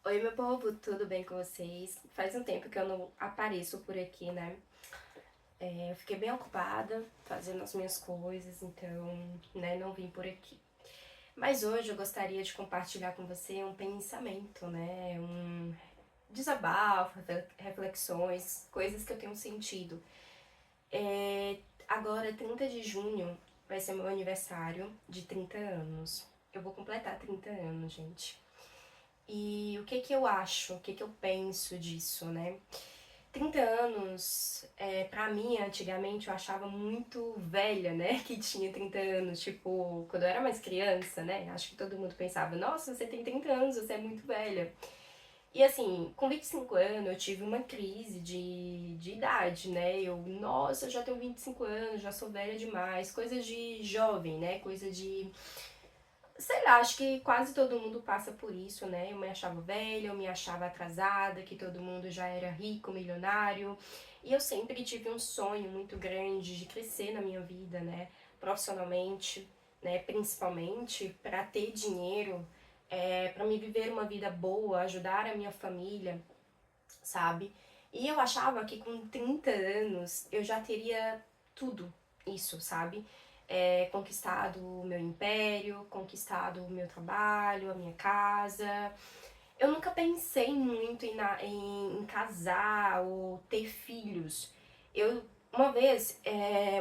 Oi, meu povo, tudo bem com vocês? Faz um tempo que eu não apareço por aqui, né? Eu fiquei bem ocupada fazendo as minhas coisas, então, né, não vim por aqui. Mas hoje eu gostaria de compartilhar com você um pensamento, né? Um desabafo, reflexões, coisas que eu tenho sentido. Agora, 30 de junho, vai ser meu aniversário de 30 anos. Eu vou completar 30 anos, gente. E o que que eu acho, o que que eu penso disso, né? 30 anos, pra mim, antigamente, eu achava muito velha, né? Que tinha 30 anos. Tipo, quando eu era mais criança, né? Acho que todo mundo pensava, nossa, você tem 30 anos, você é muito velha. E assim, com 25 anos, eu tive uma crise de idade, né? Nossa, eu já tenho 25 anos, já sou velha demais. Coisa de jovem, né? Coisa de sei lá, acho que quase todo mundo passa por isso, né? Eu me achava velha, eu me achava atrasada, que todo mundo já era rico, milionário. E eu sempre tive um sonho muito grande de crescer na minha vida, né? Profissionalmente, né? Principalmente para ter dinheiro, para me viver uma vida boa, ajudar a minha família, sabe? E eu achava que com 30 anos eu já teria tudo isso, sabe? Conquistado o meu império, conquistado o meu trabalho, a minha casa. Eu nunca pensei muito em casar ou ter filhos. Uma vez,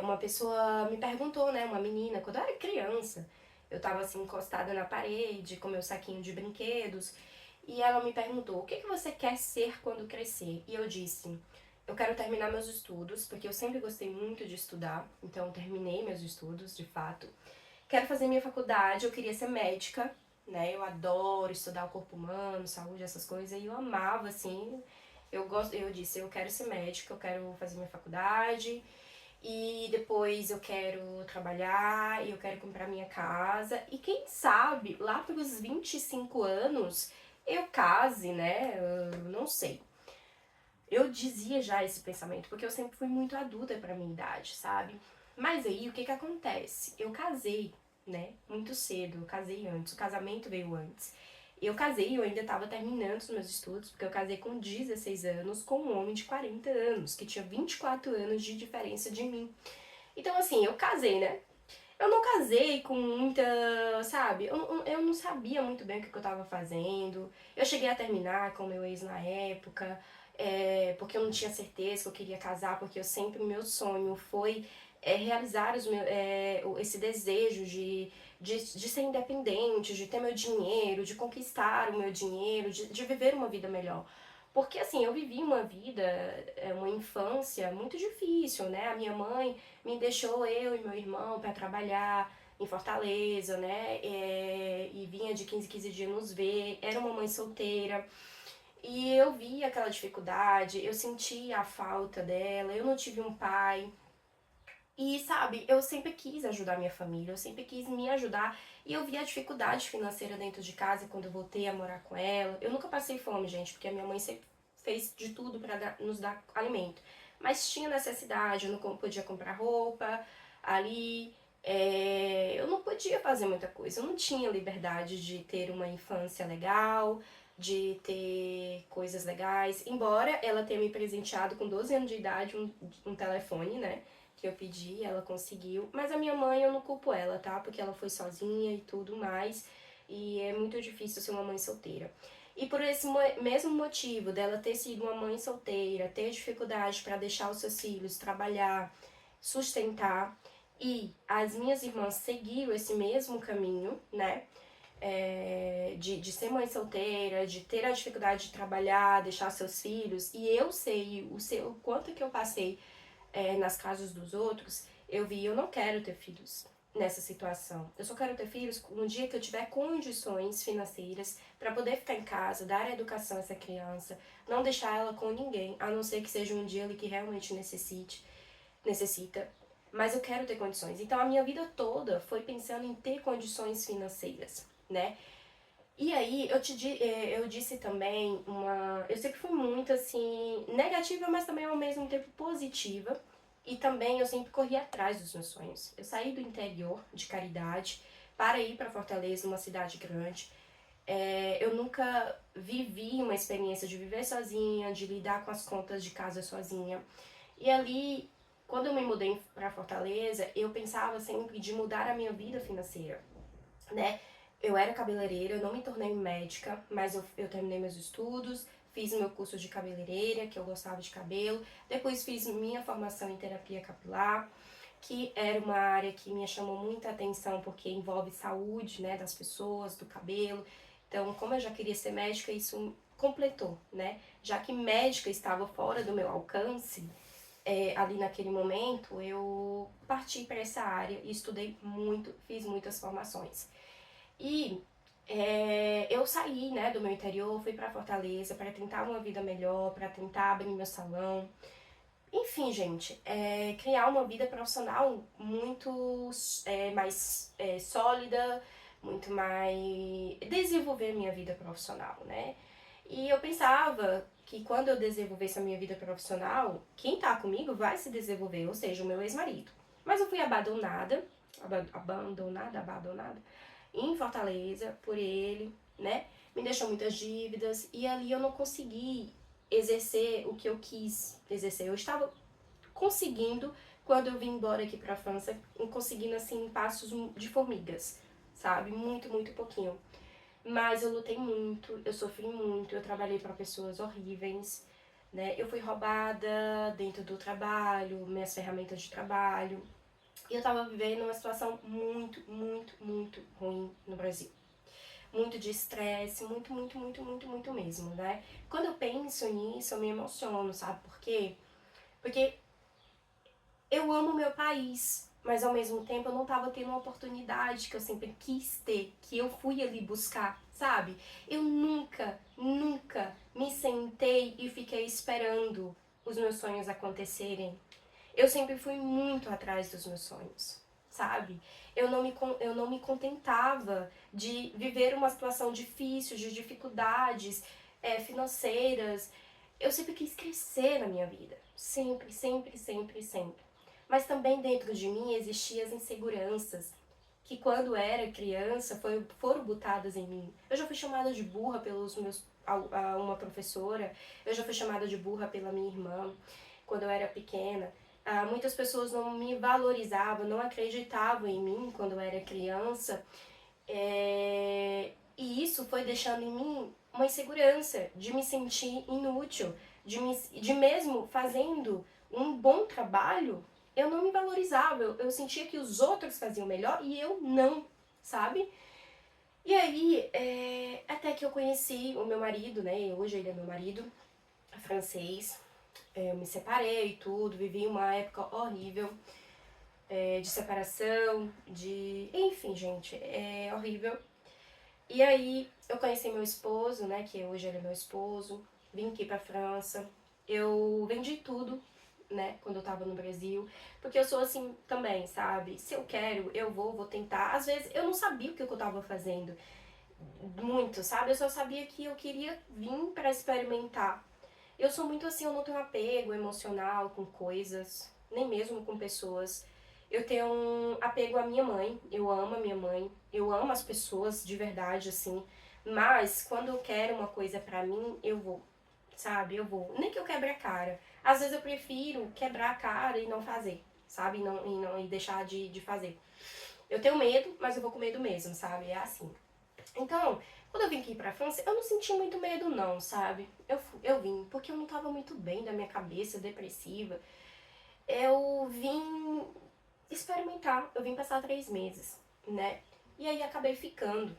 uma pessoa me perguntou, né, uma menina, quando eu era criança, eu tava assim encostada na parede com meu saquinho de brinquedos, e ela me perguntou: o que que você quer ser quando crescer? E eu disse: eu quero terminar meus estudos, porque eu sempre gostei muito de estudar, então eu terminei meus estudos, de fato. Quero fazer minha faculdade, eu queria ser médica, né? Eu adoro estudar o corpo humano, saúde, essas coisas, e eu amava, assim. Eu disse, eu quero ser médica, eu quero fazer minha faculdade, e depois eu quero trabalhar, e eu quero comprar minha casa, e quem sabe, lá pelos 25 anos, eu case, né? Eu não sei. Eu dizia já esse pensamento, porque eu sempre fui muito adulta pra minha idade, sabe? Mas aí, o que que acontece? Eu casei, né? Muito cedo, eu casei antes, o casamento veio antes. Eu casei e eu ainda estava terminando os meus estudos, porque eu casei com 16 anos com um homem de 40 anos, que tinha 24 anos de diferença de mim. Então, assim, eu casei, né? Eu não casei com muita, sabe? Eu não sabia muito bem o que eu tava fazendo. Eu cheguei a terminar com meu ex na época, porque eu não tinha certeza que eu queria casar, porque eu sempre, meu sonho foi realizar esse desejo de ser independente, de ter meu dinheiro, de conquistar o meu dinheiro, de viver uma vida melhor. Porque assim, eu vivi uma vida, uma infância muito difícil, né? A minha mãe me deixou eu e meu irmão para trabalhar em Fortaleza, né? E vinha de 15 em 15 dias nos ver. Era uma mãe solteira. E eu vi aquela dificuldade, eu senti a falta dela, eu não tive um pai. E sabe, eu sempre quis ajudar minha família, eu sempre quis me ajudar. E eu vi a dificuldade financeira dentro de casa quando eu voltei a morar com ela. Eu nunca passei fome, gente, porque a minha mãe sempre fez de tudo para nos dar alimento. Mas tinha necessidade, eu não podia comprar roupa ali. Eu não podia fazer muita coisa, eu não tinha liberdade de ter uma infância legal, de ter coisas legais. Embora ela tenha me presenteado com 12 anos de idade um telefone, né? Que eu pedi, ela conseguiu. Mas a minha mãe, eu não culpo ela, tá? Porque ela foi sozinha e tudo mais. E é muito difícil ser uma mãe solteira. E por esse mesmo motivo dela ter sido uma mãe solteira, ter dificuldade para deixar os seus filhos trabalhar, sustentar, e as minhas irmãs seguiram esse mesmo caminho, né? De ser mãe solteira, de ter a dificuldade de trabalhar, deixar seus filhos, e eu sei o quanto que eu passei nas casas dos outros, eu vi, eu não quero ter filhos nessa situação. Eu só quero ter filhos no dia que eu tiver condições financeiras para poder ficar em casa, dar educação a essa criança, não deixar ela com ninguém, a não ser que seja um dia ali que realmente necessita. Mas eu quero ter condições. Então a minha vida toda foi pensando em ter condições financeiras, né? E aí eu disse também eu sempre fui muito assim negativa, mas também ao mesmo tempo positiva. E também eu sempre corri atrás dos meus sonhos. Eu saí do interior de Caridade para ir para Fortaleza, uma cidade grande. Eu nunca vivi uma experiência de viver sozinha, de lidar com as contas de casa sozinha. E ali, quando eu me mudei para Fortaleza, eu pensava sempre de mudar a minha vida financeira, né? Eu era cabeleireira, eu não me tornei médica, mas eu terminei meus estudos, fiz meu curso de cabeleireira, que eu gostava de cabelo, depois fiz minha formação em terapia capilar, que era uma área que me chamou muita atenção porque envolve saúde, né, das pessoas, do cabelo. Então, como eu já queria ser médica, isso completou, né? Já que médica estava fora do meu alcance, ali naquele momento, eu parti para essa área e estudei muito, fiz muitas formações. E eu saí, né, do meu interior, fui para Fortaleza para tentar uma vida melhor, para tentar abrir meu salão. Enfim, gente, criar uma vida profissional muito mais sólida, muito mais. Desenvolver minha vida profissional, né? E eu pensava que quando eu desenvolvesse a minha vida profissional, quem tá comigo vai se desenvolver, ou seja, o meu ex-marido. Mas eu fui abandonada em Fortaleza por ele, né? Me deixou muitas dívidas e ali eu não consegui exercer o que eu quis exercer. Eu estava conseguindo, quando eu vim embora aqui pra França, conseguindo assim passos de formigas, sabe? Muito, muito pouquinho. Mas eu lutei muito, eu sofri muito, eu trabalhei para pessoas horríveis, né? Eu fui roubada dentro do trabalho, minhas ferramentas de trabalho. E eu tava vivendo uma situação muito, muito, muito ruim no Brasil. Muito de estresse, muito, muito, muito, muito, muito mesmo, né? Quando eu penso nisso, eu me emociono, sabe por quê? Porque eu amo meu país, mas ao mesmo tempo eu não tava tendo uma oportunidade que eu sempre quis ter, que eu fui ali buscar, sabe? Eu nunca, nunca me sentei e fiquei esperando os meus sonhos acontecerem. Eu sempre fui muito atrás dos meus sonhos, sabe? Eu não me contentava de viver uma situação difícil, de dificuldades financeiras. Eu sempre quis crescer na minha vida. Sempre, sempre, sempre, sempre. Mas também dentro de mim existiam as inseguranças que quando era criança foram botadas em mim. Eu já fui chamada de burra pelos meus uma professora, eu já fui chamada de burra pela minha irmã quando eu era pequena. Muitas pessoas não me valorizavam, não acreditavam em mim quando eu era criança. E isso foi deixando em mim uma insegurança de me sentir inútil, de mesmo fazendo um bom trabalho, eu não me valorizava, eu sentia que os outros faziam melhor e eu não, sabe? E aí, até que eu conheci o meu marido, né? Hoje ele é meu marido, francês. Eu me separei e tudo, vivi uma época horrível de separação, enfim, gente, é horrível. E aí eu conheci meu esposo, né, que hoje ele é meu esposo, vim aqui pra França, eu vendi tudo, né, quando eu tava no Brasil, porque eu sou assim também, sabe? Se eu quero, eu vou tentar. Às vezes eu não sabia o que eu tava fazendo muito, sabe? Eu só sabia que eu queria vir pra experimentar. Eu sou muito assim, eu não tenho apego emocional com coisas, nem mesmo com pessoas. Eu tenho um apego à minha mãe, eu amo a minha mãe, eu amo as pessoas de verdade, assim. Mas quando eu quero uma coisa pra mim, eu vou, sabe? Eu vou. Nem que eu quebre a cara. Às vezes eu prefiro quebrar a cara e não fazer, sabe? E deixar de fazer. Eu tenho medo, mas eu vou com medo mesmo, sabe? É assim. Então, quando eu vim aqui pra França, eu não senti muito medo não, sabe? Eu vim porque eu não tava muito bem da minha cabeça, depressiva. Eu vim experimentar, eu vim passar 3 meses, né? E aí acabei ficando.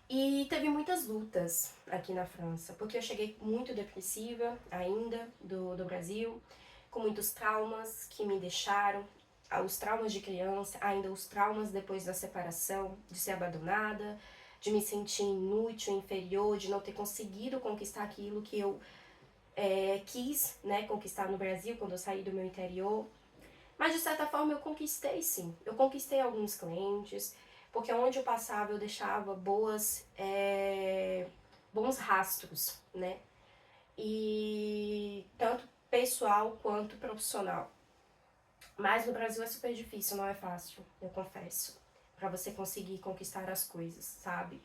E teve muitas lutas aqui na França, porque eu cheguei muito depressiva ainda do Brasil, com muitos traumas que me deixaram, os traumas de criança, ainda os traumas depois da separação, de ser abandonada, de me sentir inútil, inferior, de não ter conseguido conquistar aquilo que eu quis, né, conquistar no Brasil quando eu saí do meu interior. Mas de certa forma eu conquistei sim. Eu conquistei alguns clientes, porque onde eu passava eu deixava bons rastros, né? E tanto pessoal quanto profissional. Mas no Brasil é super difícil, não é fácil, eu confesso. Pra você conseguir conquistar as coisas, sabe?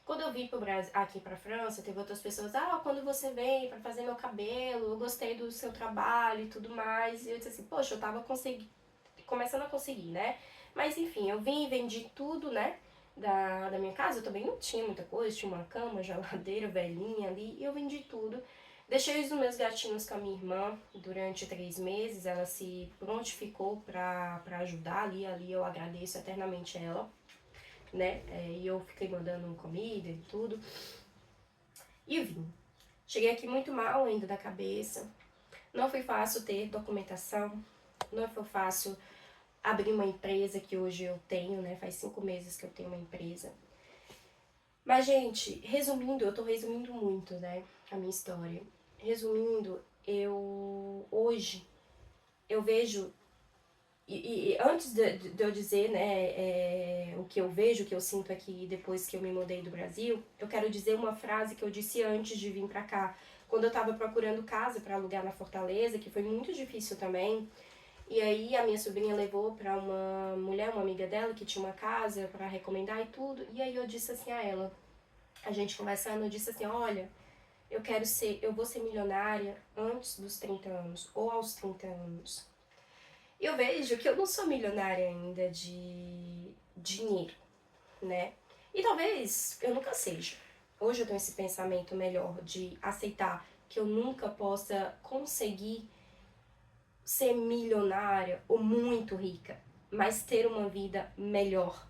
Quando eu vim pro Brasil, aqui pra França, teve outras pessoas, quando você vem pra fazer meu cabelo, eu gostei do seu trabalho e tudo mais. E eu disse assim, poxa, eu tava começando a conseguir, né? Mas enfim, eu vim e vendi tudo, né? Da minha casa, eu também não tinha muita coisa, tinha uma cama, geladeira, velhinha ali, e eu vendi tudo. Deixei os meus gatinhos com a minha irmã durante 3 meses, ela se prontificou pra ajudar ali eu agradeço eternamente ela, né? E eu fiquei mandando comida e tudo. E eu vim. Cheguei aqui muito mal ainda da cabeça. Não foi fácil ter documentação. Não foi fácil abrir uma empresa que hoje eu tenho, né? Faz 5 meses que eu tenho uma empresa. Mas, gente, resumindo, eu tô resumindo muito, né? A minha história. Resumindo, hoje eu vejo. E antes de eu dizer, né, o que eu vejo, o que eu sinto aqui depois que eu me mudei do Brasil, eu quero dizer uma frase que eu disse antes de vir pra cá. Quando eu tava procurando casa pra alugar na Fortaleza, que foi muito difícil também. E aí a minha sobrinha levou pra uma mulher, uma amiga dela, que tinha uma casa pra recomendar e tudo. E aí eu disse assim a ela, a gente conversando, eu disse assim, olha, eu vou ser milionária antes dos 30 anos, ou aos 30 anos. Eu vejo que eu não sou milionária ainda de dinheiro, né? E talvez eu nunca seja. Hoje eu tenho esse pensamento melhor de aceitar que eu nunca possa conseguir ser milionária ou muito rica, mas ter uma vida melhor,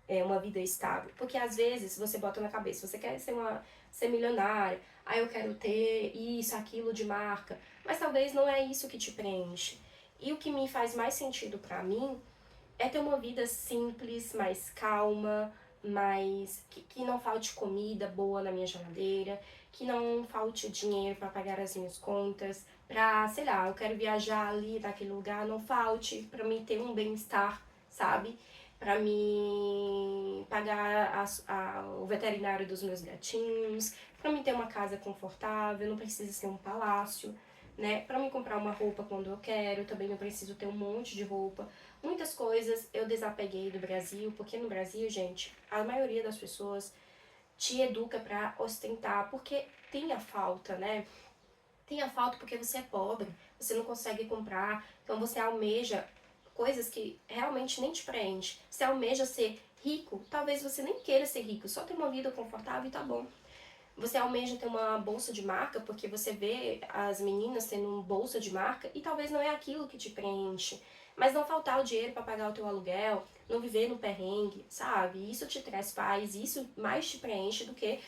uma vida estável. Porque às vezes você bota na cabeça, você quer ser milionária, eu quero ter isso, aquilo de marca, mas talvez não é isso que te preenche. E o que me faz mais sentido pra mim é ter uma vida simples, mais calma, mais que não falte comida boa na minha geladeira, que não falte dinheiro para pagar as minhas contas, pra, sei lá, eu quero viajar ali naquele lugar, não falte para mim ter um bem-estar, sabe? Para mim pagar o veterinário dos meus gatinhos, para mim ter uma casa confortável, não precisa ser um palácio, né? Para mim comprar uma roupa quando eu quero, também não preciso ter um monte de roupa. Muitas coisas eu desapeguei do Brasil, porque no Brasil, gente, a maioria das pessoas te educa pra ostentar, porque tem a falta, né? Tem a falta porque você é pobre, você não consegue comprar, então você almeja coisas que realmente nem te preenche. Você almeja ser rico, talvez você nem queira ser rico, só ter uma vida confortável e tá bom. Você almeja ter uma bolsa de marca porque você vê as meninas tendo uma bolsa de marca e talvez não é aquilo que te preenche. Mas não faltar o dinheiro para pagar o teu aluguel, não viver no perrengue, sabe? Isso te traz paz, isso mais te preenche do que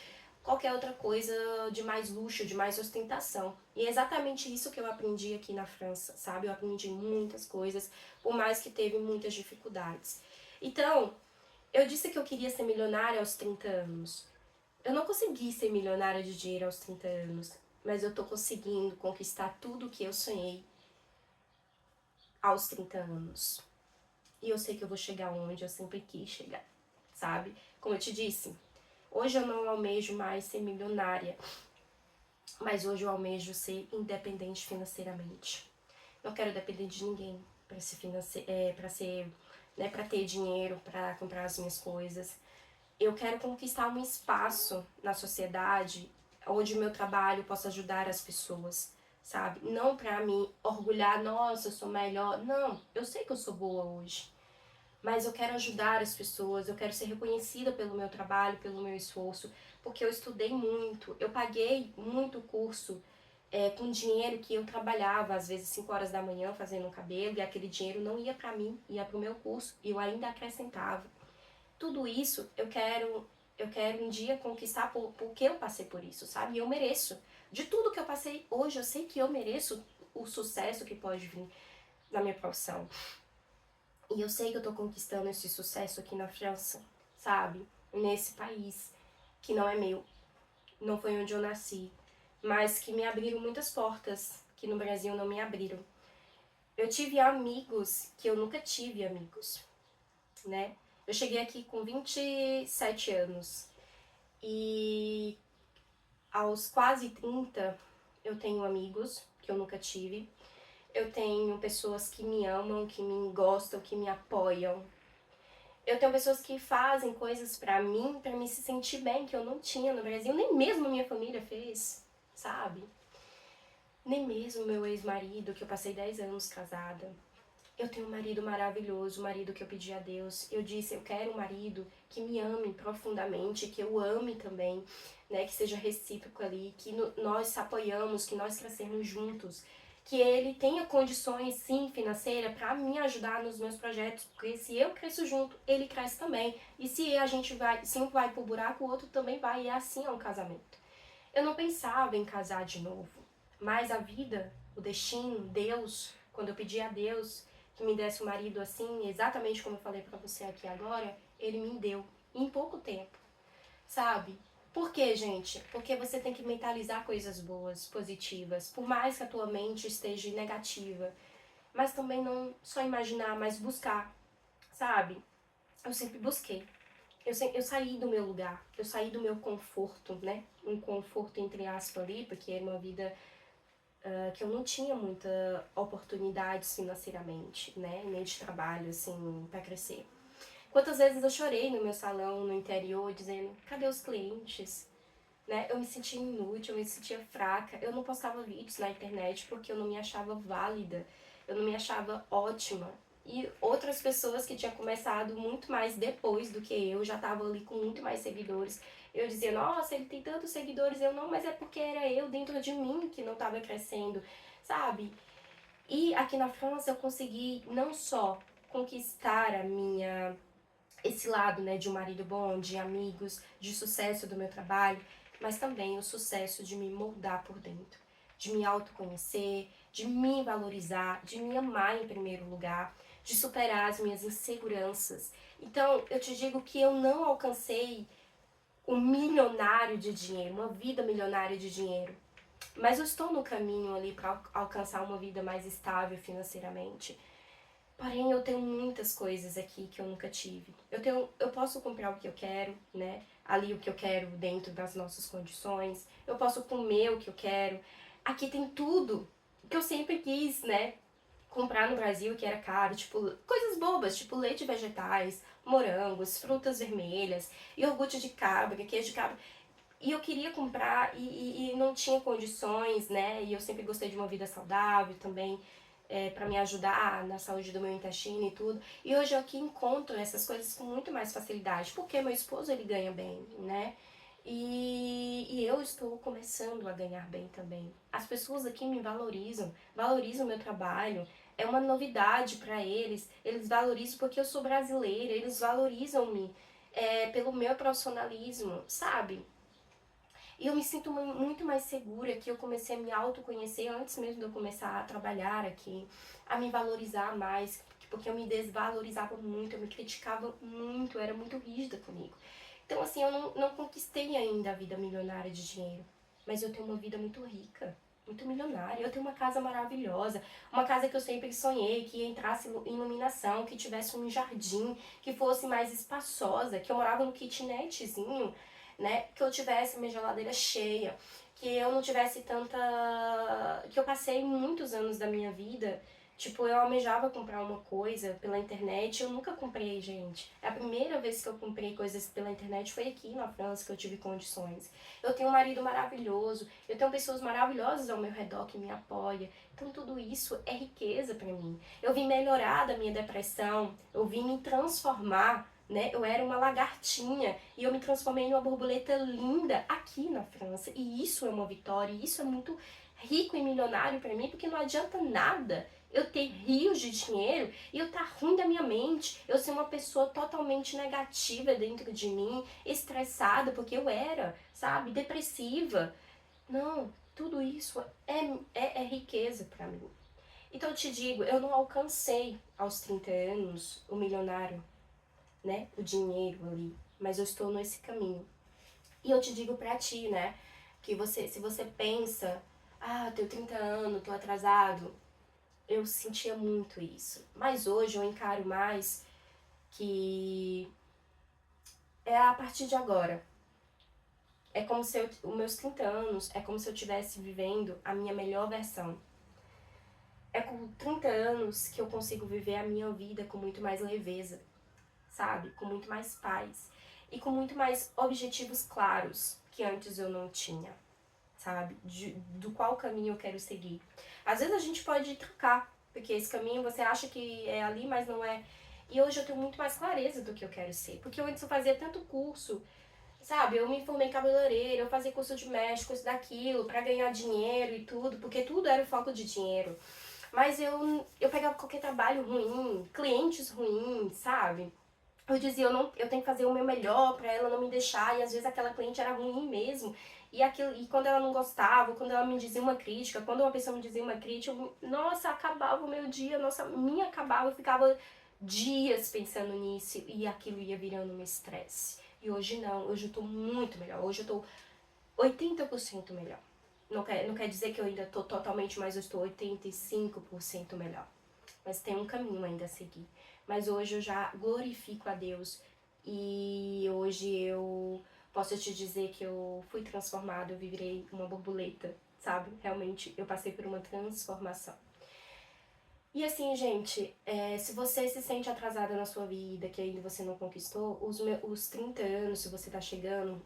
qualquer outra coisa de mais luxo, de mais ostentação. E é exatamente isso que eu aprendi aqui na França, sabe? Eu aprendi muitas coisas, por mais que teve muitas dificuldades. Então, eu disse que eu queria ser milionária aos 30 anos. Eu não consegui ser milionária de dinheiro aos 30 anos, mas eu tô conseguindo conquistar tudo o que eu sonhei aos 30 anos. E eu sei que eu vou chegar onde eu sempre quis chegar, sabe? Como eu te disse, hoje eu não almejo mais ser milionária, mas hoje eu almejo ser independente financeiramente. Não quero depender de ninguém para ser, né, para ter dinheiro, para comprar as minhas coisas. Eu quero conquistar um espaço na sociedade onde o meu trabalho possa ajudar as pessoas, sabe? Não pra me orgulhar, nossa, eu sou melhor. Não, eu sei que eu sou boa hoje. Mas eu quero ajudar as pessoas, eu quero ser reconhecida pelo meu trabalho, pelo meu esforço, porque eu estudei muito, eu paguei muito curso com dinheiro que eu trabalhava, às vezes 5 horas da manhã fazendo um cabelo, e aquele dinheiro não ia pra mim, ia pro meu curso, e eu ainda acrescentava. Tudo isso eu quero um dia conquistar porque eu passei por isso, sabe? E eu mereço. De tudo que eu passei hoje, eu sei que eu mereço o sucesso que pode vir na minha profissão. E eu sei que eu tô conquistando esse sucesso aqui na França, sabe? Nesse país que não é meu, não foi onde eu nasci, mas que me abriram muitas portas que no Brasil não me abriram. Eu tive amigos que eu nunca tive amigos, né? Eu cheguei aqui com 27 anos e aos quase 30 eu tenho amigos que eu nunca tive. Eu tenho pessoas que me amam, que me gostam, que me apoiam. Eu tenho pessoas que fazem coisas pra me se sentir bem, que eu não tinha no Brasil, nem mesmo minha família fez, sabe? Nem mesmo meu ex-marido, que eu passei 10 anos casada. Eu tenho um marido maravilhoso, um marido que eu pedi a Deus. Eu disse, eu quero um marido que me ame profundamente, que eu ame também, né? Que seja recíproco ali, que nós se apoiamos, que nós crescemos juntos. Que ele tenha condições, sim, financeiras para me ajudar nos meus projetos, porque se eu cresço junto, ele cresce também. E se a gente vai, se um vai pro buraco, o outro também vai, e assim é um casamento. Eu não pensava em casar de novo, mas a vida, o destino, Deus, quando eu pedi a Deus que me desse um marido assim, exatamente como eu falei pra você aqui agora, ele me deu em pouco tempo, sabe? Por quê, gente? Porque você tem que mentalizar coisas boas, positivas, por mais que a tua mente esteja negativa, mas também não só imaginar, mas buscar, sabe? Eu sempre busquei. Eu saí do meu lugar, eu saí do meu conforto, né? Um conforto entre aspas ali, porque era uma vida que eu não tinha muita oportunidades financeiramente, né? Nem de trabalho, assim, para crescer. Quantas vezes eu chorei no meu salão, no interior, dizendo, cadê os clientes? Né? Eu me sentia inútil, eu me sentia fraca. Eu não postava vídeos na internet porque eu não me achava válida, eu não me achava ótima. E outras pessoas que tinham começado muito mais depois do que eu, já estavam ali com muito mais seguidores. Eu dizia, nossa, ele tem tantos seguidores, eu não, mas é porque era eu dentro de mim que não estava crescendo, sabe? E aqui na França eu consegui não só conquistar a minha esse lado, né, de um marido bom, de amigos, de sucesso do meu trabalho, mas também o sucesso de me moldar por dentro, de me autoconhecer, de me valorizar, de me amar em primeiro lugar, de superar as minhas inseguranças. Então, eu te digo que eu não alcancei um milionário de dinheiro, uma vida milionária de dinheiro, mas eu estou no caminho ali para alcançar uma vida mais estável financeiramente. Porém, eu tenho muitas coisas aqui que eu nunca tive. Eu posso comprar o que eu quero, né? Ali o que eu quero dentro das nossas condições. Eu posso comer o que eu quero. Aqui tem tudo que eu sempre quis, né? Comprar no Brasil que era caro, tipo, coisas bobas, tipo leite vegetais, morangos, frutas vermelhas, iogurte de cabra, queijo de cabra. E eu queria comprar e não tinha condições, né? E eu sempre gostei de uma vida saudável também, para me ajudar na saúde do meu intestino e tudo. E hoje eu aqui encontro essas coisas com muito mais facilidade, porque meu esposo ele ganha bem, né? E eu estou começando a ganhar bem também. As pessoas aqui me valorizam, valorizam o meu trabalho. É uma novidade para eles. Eles valorizam porque eu sou brasileira. Eles valorizam-me pelo meu profissionalismo, sabe? E eu me sinto muito mais segura que eu comecei a me autoconhecer antes mesmo de eu começar a trabalhar aqui, a me valorizar mais, porque eu me desvalorizava muito, eu me criticava muito, eu era muito rígida comigo. Então, assim, eu não conquistei ainda a vida milionária de dinheiro, mas eu tenho uma vida muito rica, muito milionária. Eu tenho uma casa maravilhosa, uma casa que eu sempre sonhei, que entrasse iluminação, que tivesse um jardim, que fosse mais espaçosa, que eu morava no kitnetzinho, né? Que eu tivesse minha geladeira cheia, que eu não tivesse tanta. Que eu passei muitos anos da minha vida. Tipo, eu almejava comprar uma coisa pela internet, eu nunca comprei, gente. A primeira vez que eu comprei coisas pela internet foi aqui na França que eu tive condições. Eu tenho um marido maravilhoso, eu tenho pessoas maravilhosas ao meu redor que me apoiam. Então tudo isso é riqueza para mim. Eu vim melhorar da minha depressão, eu vim me transformar, né? Eu era uma lagartinha e eu me transformei em uma borboleta linda aqui na França. E isso é uma vitória, e isso é muito rico e milionário para mim, porque não adianta nada eu ter rios de dinheiro e eu tá ruim da minha mente, eu ser uma pessoa totalmente negativa dentro de mim, estressada, porque eu era, sabe, depressiva. Não, tudo isso é riqueza para mim. Então eu te digo, eu não alcancei aos 30 anos o milionário, né, o dinheiro ali, mas eu estou nesse caminho. E eu te digo pra ti, né, que você, se você pensa, ah, tenho 30 anos, tô atrasado, eu sentia muito isso. Mas hoje eu encaro mais que é a partir de agora. É como se os meus 30 anos, é como se eu estivesse vivendo a minha melhor versão. É com 30 anos que eu consigo viver a minha vida com muito mais leveza, sabe? Com muito mais paz e com muito mais objetivos claros que antes eu não tinha, sabe? Do qual caminho eu quero seguir. Às vezes a gente pode trocar, porque esse caminho você acha que é ali, mas não é. E hoje eu tenho muito mais clareza do que eu quero ser, porque antes eu fazia tanto curso, sabe? Eu me formei cabeleireira, eu fazia curso de médico, isso daquilo, pra ganhar dinheiro e tudo, porque tudo era o foco de dinheiro. Mas eu pegava qualquer trabalho ruim, clientes ruins, sabe? Eu dizia, eu tenho que fazer o meu melhor pra ela não me deixar, e às vezes aquela cliente era ruim mesmo. E quando ela não gostava, quando ela me dizia uma crítica, quando uma pessoa me dizia uma crítica, nossa, acabava o meu dia, nossa, minha acabava, eu ficava dias pensando nisso e aquilo ia virando um estresse. E hoje não, hoje eu tô muito melhor, hoje eu tô 80% melhor. Não quer dizer que eu ainda tô totalmente, mas eu estou 85% melhor. Mas tem um caminho ainda a seguir. Mas hoje eu já glorifico a Deus e hoje eu posso te dizer que eu fui transformada, eu virei uma borboleta, sabe? Realmente eu passei por uma transformação. E assim, gente, se você se sente atrasada na sua vida, que ainda você não conquistou, os 30 anos, se você tá chegando,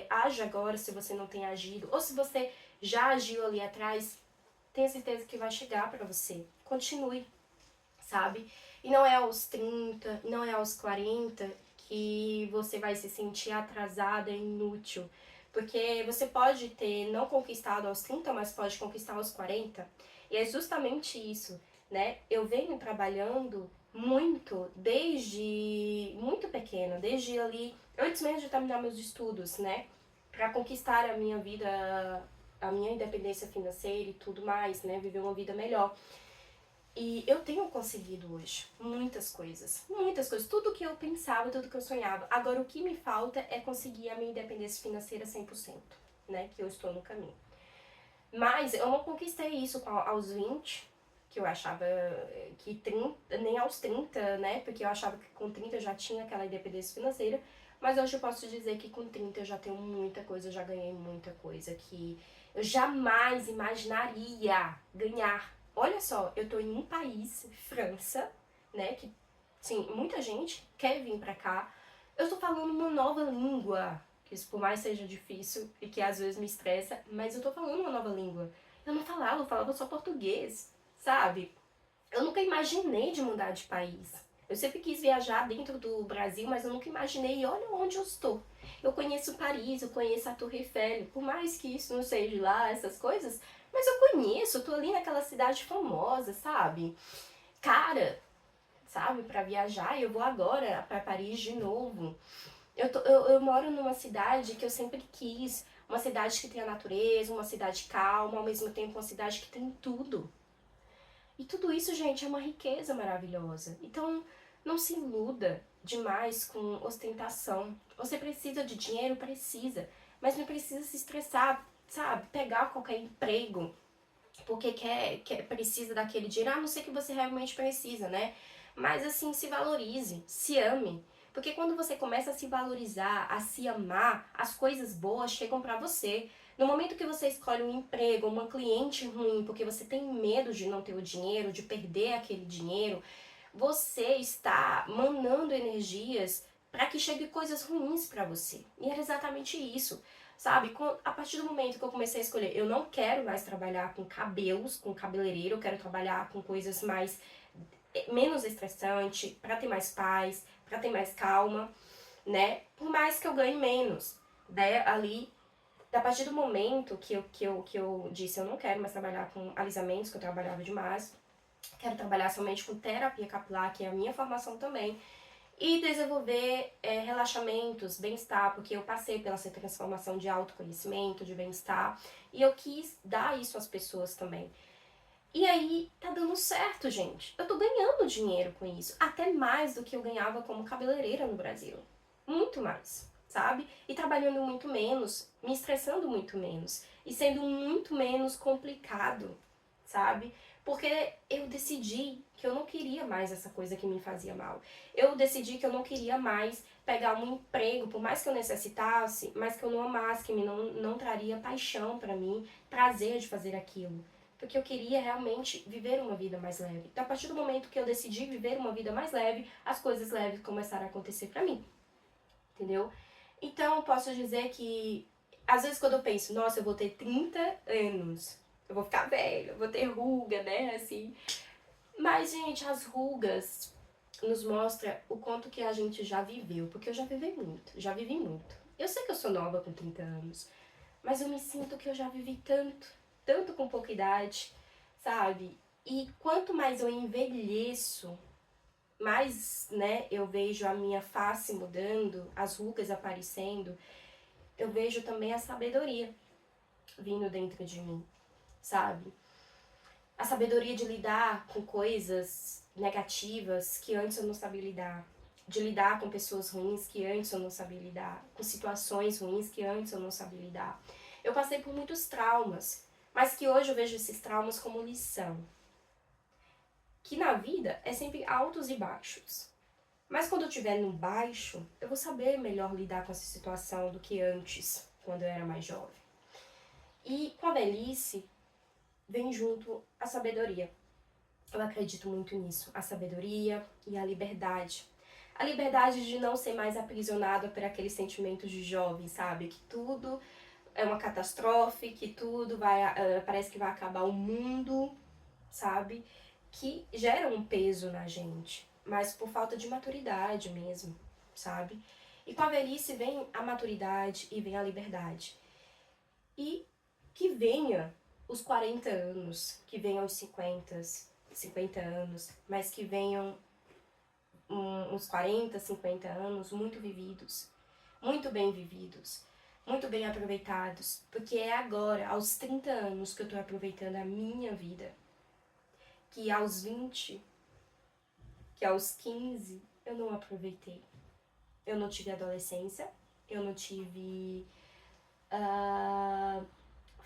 age agora se você não tem agido, ou se você já agiu ali atrás, tenha certeza que vai chegar pra você. Continue, sabe? E não é aos 30, não é aos 40 que você vai se sentir atrasada e inútil. Porque você pode ter não conquistado aos 30, mas pode conquistar aos 40. E é justamente isso, né? Eu venho trabalhando muito desde muito pequena, desde ali, antes mesmo de terminar meus estudos, né? Pra conquistar a minha vida, a minha independência financeira e tudo mais, né? Viver uma vida melhor. E eu tenho conseguido hoje muitas coisas, tudo que eu pensava, tudo que eu sonhava. Agora o que me falta é conseguir a minha independência financeira 100%, né, que eu estou no caminho. Mas eu não conquistei isso aos 20, que eu achava que 30, nem aos 30, né, porque eu achava que com 30 eu já tinha aquela independência financeira. Mas hoje eu posso dizer que com 30 eu já tenho muita coisa, eu já ganhei muita coisa que eu jamais imaginaria ganhar. Olha só, eu tô em um país, França, né, que, sim, muita gente quer vir pra cá. Eu tô falando uma nova língua, que isso por mais seja difícil e que às vezes me estressa, mas eu tô falando uma nova língua. Eu falava só português, sabe? Eu nunca imaginei de mudar de país. Eu sempre quis viajar dentro do Brasil, mas eu nunca imaginei, olha onde eu estou. Eu conheço Paris, eu conheço a Torre Eiffel, por mais que isso não seja lá, essas coisas, mas eu conheço, eu tô ali naquela cidade famosa, sabe? Cara, sabe, pra viajar, eu vou agora pra Paris de novo. Eu moro numa cidade que eu sempre quis, uma cidade que tem a natureza, uma cidade calma, ao mesmo tempo uma cidade que tem tudo. E tudo isso, gente, é uma riqueza maravilhosa. Então, não se iluda demais com ostentação. Você precisa de dinheiro? Precisa. Mas não precisa se estressar, sabe? Pegar qualquer emprego porque precisa daquele dinheiro. A não ser que você realmente precisa, né? Mas assim, se valorize, se ame. Porque quando você começa a se valorizar, a se amar, as coisas boas chegam pra você. No momento que você escolhe um emprego, uma cliente ruim, porque você tem medo de não ter o dinheiro, de perder aquele dinheiro, você está manando energias para que chegue coisas ruins para você. E era exatamente isso. Sabe, a partir do momento que eu comecei a escolher, eu não quero mais trabalhar com cabelos, com cabeleireiro, eu quero trabalhar com coisas mais menos estressante, para ter mais paz, para ter mais calma, né? Por mais que eu ganhe menos, né? Ali, a partir do momento que eu disse, eu não quero mais trabalhar com alisamentos, que eu trabalhava demais, quero trabalhar somente com terapia capilar, que é a minha formação também, e desenvolver relaxamentos, bem-estar, porque eu passei pela essa transformação de autoconhecimento, de bem-estar, e eu quis dar isso às pessoas também. E aí tá dando certo, gente. Eu tô ganhando dinheiro com isso, até mais do que eu ganhava como cabeleireira no Brasil. Muito mais, sabe? E trabalhando muito menos, me estressando muito menos e sendo muito menos complicado, sabe? Porque eu decidi que eu não queria mais essa coisa que me fazia mal. Eu decidi que eu não queria mais pegar um emprego, por mais que eu necessitasse, mas que eu não amasse, que não traria paixão pra mim, prazer de fazer aquilo. porque eu queria realmente viver uma vida mais leve. Então, a partir do momento que eu decidi viver uma vida mais leve, as coisas leves começaram a acontecer pra mim, entendeu? Então, eu posso dizer que, às vezes quando eu penso, nossa, eu vou ter 30 anos, eu vou ficar velha, eu vou ter ruga, né, assim. Mas, gente, as rugas nos mostra o quanto que a gente já viveu, porque eu já vivi muito, já vivi muito. Eu sei que eu sou nova com 30 anos, mas eu me sinto que eu já vivi tanto, tanto com pouca idade, sabe? E quanto mais eu envelheço, mais, né, eu vejo a minha face mudando, as rugas aparecendo, eu vejo também a sabedoria vindo dentro de mim, sabe? A sabedoria de lidar com coisas negativas que antes eu não sabia lidar, de lidar com pessoas ruins que antes eu não sabia lidar, com situações ruins que antes eu não sabia lidar. Eu passei por muitos traumas, mas que hoje eu vejo esses traumas como lição. Que na vida é sempre altos e baixos. Mas quando eu estiver no baixo, eu vou saber melhor lidar com essa situação do que antes, quando eu era mais jovem. E com a velhice, vem junto a sabedoria. Eu acredito muito nisso, a sabedoria e a liberdade. A liberdade de não ser mais aprisionada por aqueles sentimentos de jovem, sabe? Que tudo é uma catástrofe, que tudo vai, parece que vai acabar o mundo, sabe? Que gera um peso na gente, mas por falta de maturidade mesmo, sabe? E com a velhice vem a maturidade e vem a liberdade. E que venha os 40 anos, que venham os 50 anos, mas que venham uns 40, 50 anos muito vividos, muito bem vividos, muito bem aproveitados, porque é agora, aos 30 anos, que eu tô aproveitando a minha vida, que aos 20, que aos 15, eu não aproveitei. Eu não tive adolescência, eu não tive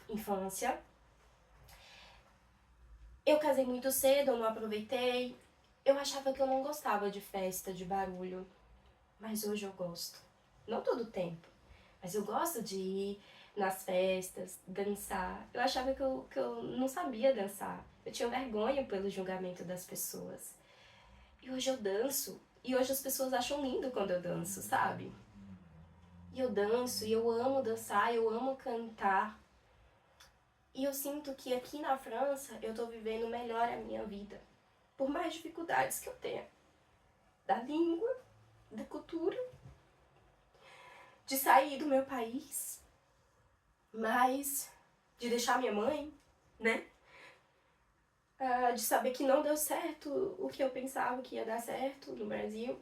infância. Eu casei muito cedo, eu não aproveitei. Eu achava que eu não gostava de festa, de barulho, mas hoje eu gosto. Não todo tempo, mas eu gosto de ir nas festas, dançar. Eu achava que eu não sabia dançar. Eu tinha vergonha pelo julgamento das pessoas. E hoje eu danço. E hoje as pessoas acham lindo quando eu danço, sabe? E eu danço, e eu amo dançar, eu amo cantar. E eu sinto que aqui na França eu tô vivendo melhor a minha vida. Por mais dificuldades que eu tenha. Da língua, da cultura, de sair do meu país, mas de deixar minha mãe, né? De saber que não deu certo o que eu pensava que ia dar certo no Brasil.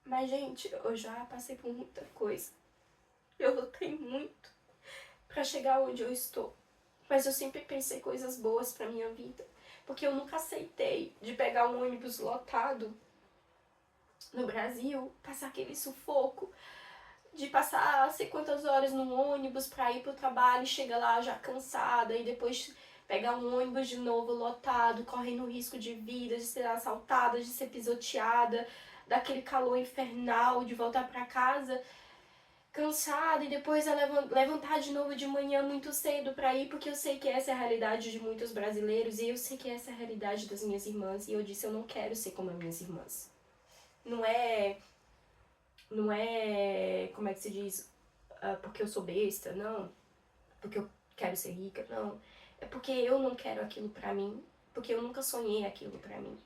Mas, gente, eu já passei por muita coisa. Eu lutei muito pra chegar onde eu estou. Mas eu sempre pensei coisas boas pra minha vida. Porque eu nunca aceitei de pegar um ônibus lotado no Brasil, passar aquele sufoco, de passar sei quantas horas no ônibus pra ir pro trabalho e chega lá já cansada e depois pegar um ônibus de novo lotado, correndo risco de vida, de ser assaltada, de ser pisoteada, daquele calor infernal, de voltar pra casa cansada e depois levantar de novo de manhã muito cedo pra ir, porque eu sei que essa é a realidade de muitos brasileiros e eu sei que essa é a realidade das minhas irmãs e eu disse eu não quero ser como as minhas irmãs. Não é, não é, como é que se diz, porque eu sou besta, não, porque eu quero ser rica, não. É porque eu não quero aquilo pra mim, porque eu nunca sonhei aquilo pra mim.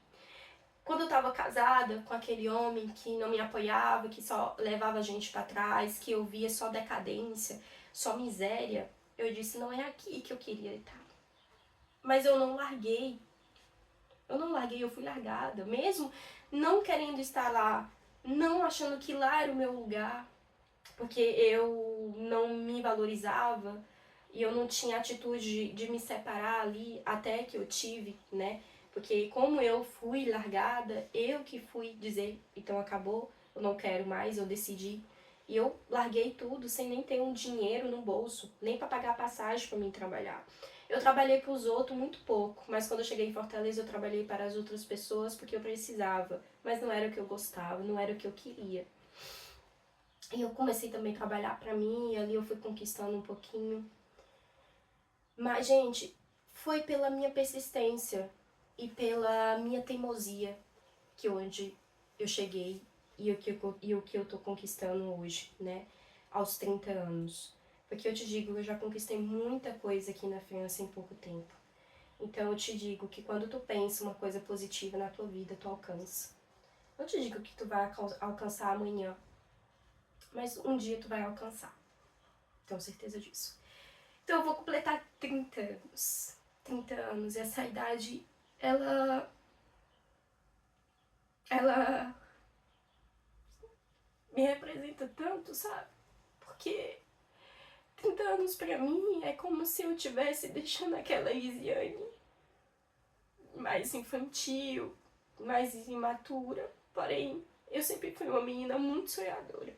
Quando eu tava casada com aquele homem que não me apoiava, que só levava a gente pra trás, que eu via só decadência, só miséria, eu disse, não é aqui que eu queria estar. Mas eu não larguei. Eu não larguei, eu fui largada. Mesmo não querendo estar lá, não achando que lá era o meu lugar, porque eu não me valorizava e eu não tinha atitude de me separar ali até que eu tive, né? Porque como eu fui largada, eu que fui dizer, então acabou, eu não quero mais, eu decidi. E eu larguei tudo sem nem ter um dinheiro no bolso, nem para pagar a passagem para mim trabalhar. Eu trabalhei para os outros muito pouco, mas quando eu cheguei em Fortaleza eu trabalhei para as outras pessoas porque eu precisava, mas não era o que eu gostava, não era o que eu queria. E eu comecei também a trabalhar para mim, e ali eu fui conquistando um pouquinho. Mas, gente, foi pela minha persistência e pela minha teimosia que onde eu cheguei e o que eu tô conquistando hoje, né? Aos 30 anos. Porque eu te digo, eu já conquistei muita coisa aqui na França em pouco tempo. Então eu te digo que quando tu pensa uma coisa positiva na tua vida, tu alcança. Não te digo que tu vai alcançar amanhã, mas um dia tu vai alcançar. Tenho certeza disso. Então eu vou completar 30 anos. 30 anos. E essa idade, ela me representa tanto, sabe? Porque 30 anos pra mim é como se eu tivesse deixando aquela Lisiane mais infantil, mais imatura. Porém, eu sempre fui uma menina muito sonhadora.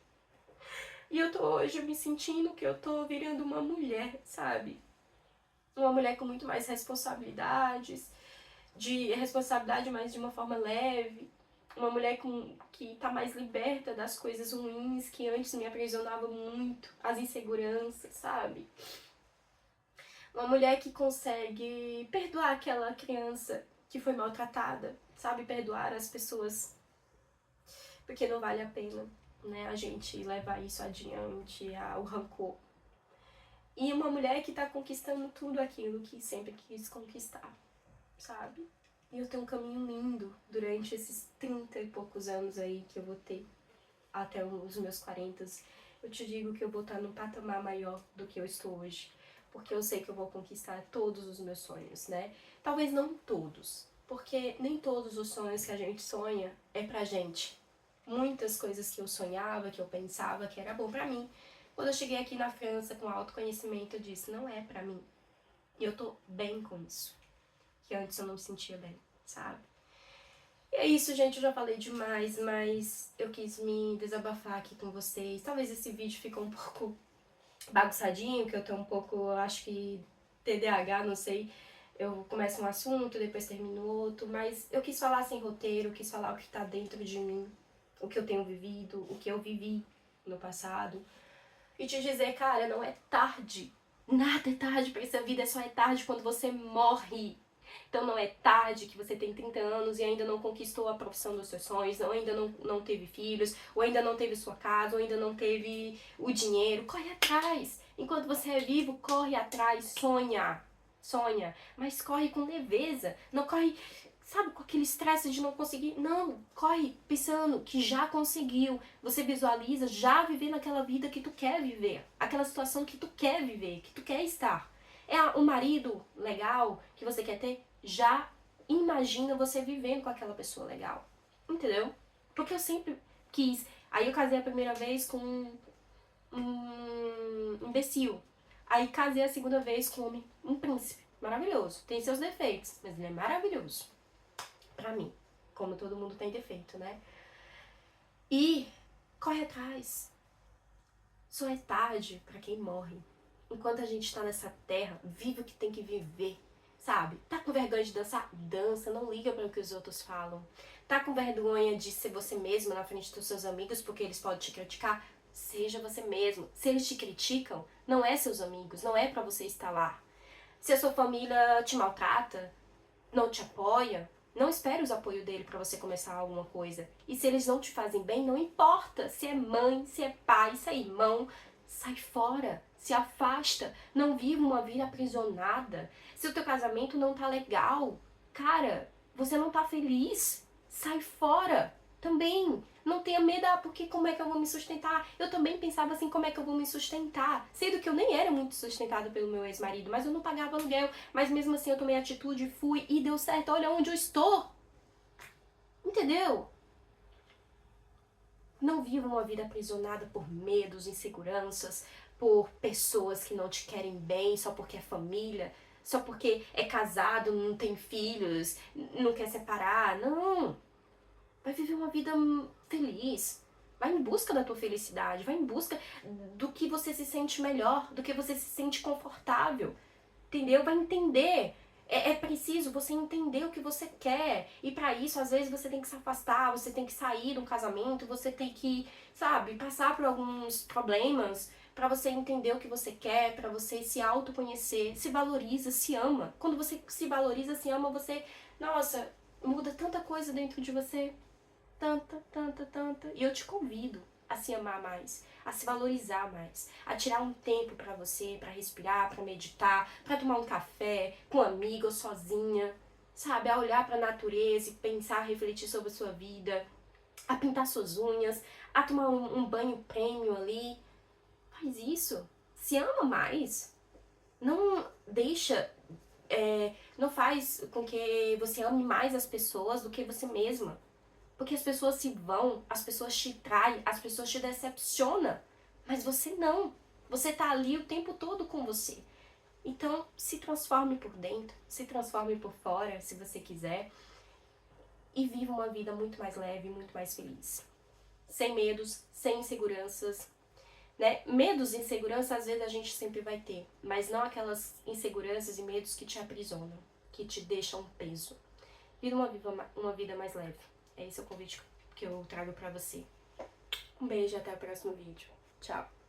E eu tô hoje me sentindo que eu tô virando uma mulher, sabe? Uma mulher com muito mais responsabilidades, de responsabilidade mais de uma forma leve, uma mulher que tá mais liberta das coisas ruins que antes me aprisionavam muito, as inseguranças, sabe? Uma mulher que consegue perdoar aquela criança que foi maltratada, sabe? Perdoar as pessoas, porque não vale a pena, né? A gente levar isso adiante, o rancor. E uma mulher que tá conquistando tudo aquilo que sempre quis conquistar, sabe? E eu tenho um caminho lindo durante esses 30 e poucos anos aí que eu vou ter, até os meus 40. Eu te digo que eu vou estar num patamar maior do que eu estou hoje, porque eu sei que eu vou conquistar todos os meus sonhos, né? Talvez não todos, porque nem todos os sonhos que a gente sonha é pra gente. Muitas coisas que eu sonhava, que eu pensava que era bom pra mim, quando eu cheguei aqui na França com autoconhecimento, eu disse, não é pra mim. E eu tô bem com isso, que antes eu não me sentia bem, sabe? E é isso, gente, eu já falei demais, mas eu quis me desabafar aqui com vocês. Talvez esse vídeo ficou um pouco bagunçadinho, que eu tô um pouco, acho que TDAH, não sei. Eu começo um assunto, depois termino outro, mas eu quis falar sem roteiro, quis falar o que tá dentro de mim, o que eu tenho vivido, o que eu vivi no passado. E te dizer, cara, não é tarde. Nada é tarde pra essa vida, só é tarde quando você morre. Então não é tarde que você tem 30 anos e ainda não conquistou a profissão dos seus sonhos, ou ainda não teve filhos, ou ainda não teve sua casa, ou ainda não teve o dinheiro. Corre atrás. Enquanto você é vivo, corre atrás, sonha. Sonha, mas corre com leveza. Não corre, sabe, com aquele estresse de não conseguir. Não, corre pensando que já conseguiu. Você visualiza já vivendo aquela vida que tu quer viver. Aquela situação que tu quer viver, que tu quer estar. É um marido legal que você quer ter? Já imagina você vivendo com aquela pessoa legal. Entendeu? Porque eu sempre quis. Aí eu casei a primeira vez com um imbecil. Aí casei a segunda vez com um príncipe. Maravilhoso. Tem seus defeitos, mas ele é maravilhoso. Pra mim. Como todo mundo tem defeito, né? E corre atrás. Só é tarde pra quem morre. Enquanto a gente tá nessa terra, vive o que tem que viver, sabe? Tá com vergonha de dançar? Dança, não liga para o que os outros falam. Tá com vergonha de ser você mesmo na frente dos seus amigos porque eles podem te criticar? Seja você mesmo. Se eles te criticam, não é seus amigos, não é para você estar lá. Se a sua família te maltrata, não te apoia, não espere os apoios dele para você começar alguma coisa. E se eles não te fazem bem, não importa se é mãe, se é pai, se é irmão, sai fora, se afasta, não viva uma vida aprisionada. Se o teu casamento não tá legal, cara, você não tá feliz, sai fora também. Não tenha medo, porque como é que eu vou me sustentar? Eu também pensava assim, como é que eu vou me sustentar? Sendo que eu nem era muito sustentada pelo meu ex-marido, mas eu não pagava aluguel. Mas mesmo assim eu tomei atitude, fui e deu certo. Olha onde eu estou. Entendeu? Não viva uma vida aprisionada por medos, inseguranças, por pessoas que não te querem bem, só porque é família, só porque é casado, não tem filhos, não quer separar. Não. Vai viver uma vida feliz. Vai em busca da tua felicidade, vai em busca do que você se sente melhor, do que você se sente confortável, entendeu? Vai entender. É preciso você entender o que você quer. E pra isso, às vezes, você tem que se afastar, você tem que sair do casamento, você tem que, sabe, passar por alguns problemas, pra você entender o que você quer, pra você se autoconhecer, se valoriza, se ama. Quando você se valoriza, se ama, você, nossa, muda tanta coisa dentro de você. Tanta, tanta, tanta. E eu te convido a se amar mais, a se valorizar mais, a tirar um tempo pra você, pra respirar, pra meditar, pra tomar um café com um amigo ou sozinha, sabe? A olhar pra natureza e pensar, refletir sobre a sua vida, a pintar suas unhas, a tomar um banho premium ali. Faz isso. Se ama mais. Não deixa, não faz com que você ame mais as pessoas do que você mesma. Porque as pessoas se vão, as pessoas te traem, as pessoas te decepcionam. Mas você não. Você tá ali o tempo todo com você. Então, se transforme por dentro, se transforme por fora, se você quiser. E viva uma vida muito mais leve, muito mais feliz. Sem medos, sem inseguranças, né? Medos e inseguranças às vezes a gente sempre vai ter, mas não aquelas inseguranças e medos que te aprisionam, que te deixam peso. Viva uma vida mais leve. Esse é o convite que eu trago pra você. Um beijo e até o próximo vídeo. Tchau!